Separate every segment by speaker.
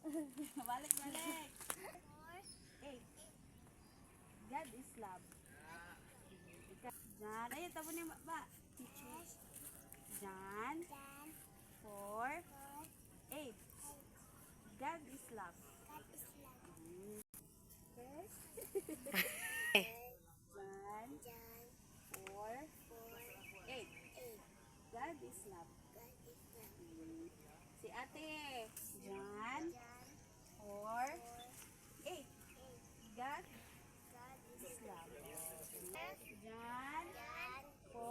Speaker 1: Balik, balik. 8. God is love. John. Ayun, tabo niya ba? Teachers. John. 4. 8. God is love. John. 4. 8. God is love. Si ate. John. 4. 8. God is love. John. 4.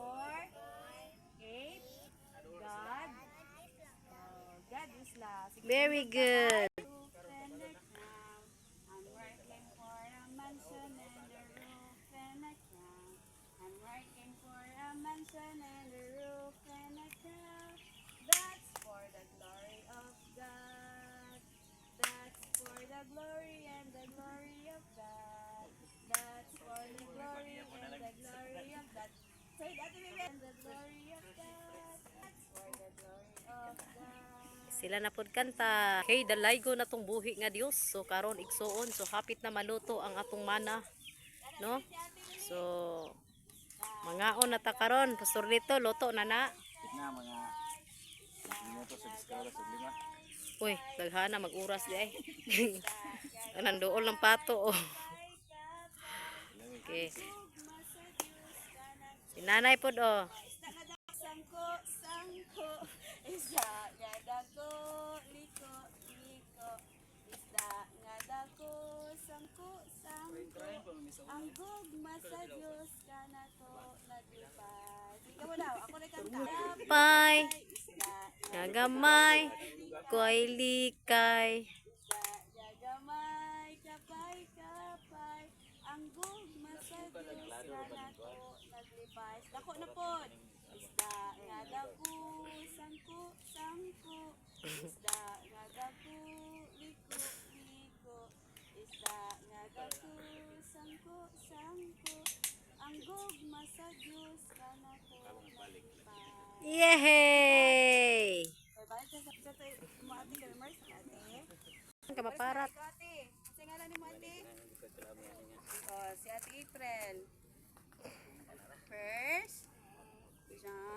Speaker 1: 8. God. God is love. Sige,
Speaker 2: Very good.
Speaker 1: roof and a crown. I'm working for a mansion and a roof and a crown. I'm working for a mansion and a roof and a crown. That's for the glory of God. That's for the glory and the glory of God. That's for the glory and the glory of God. Say that to me, and the glory of God. That's for the glory of God.
Speaker 2: Sila na pod kanta. Okay, dalaygo na tong buhi nga Dios. So karon igsuon, so hapit na maluto ang atong mana, no? So mangaon na ta karon, Pastor Lito, luto na na.
Speaker 3: Na mga minuto sa diskara sa 5.
Speaker 2: Uy, daghana mag-uras di ay. Nandoon lang pato oh. Okay. Si nanay pod oh.
Speaker 1: Sangko, sangko, isda nga dako, liko, liko, isda nga dako, sangko, sangko, ang gugma sa Diyos ka na to naglipad. Ikaw mo daw, ako na kanta.
Speaker 2: Pay,
Speaker 1: Isda
Speaker 2: nagamay, ko'y likay.
Speaker 1: nga gamay, kapay, kapay, ang gugma sa Diyos ka na to naglipad. Dako na pod. Isda nga dako, sangko, sangko, isda nga dako, liko, liko, isda nga dako, sangko, sangko, ang gugma sa Diyos ka na to naglipad.
Speaker 2: Yehey!
Speaker 1: Ay, balik sa mo ate, kami Mars, ate.
Speaker 2: Ang kapaparat.
Speaker 1: Ikaw, ate. Kasi nga lang ni mo ate. Oh, si ate April. First, John.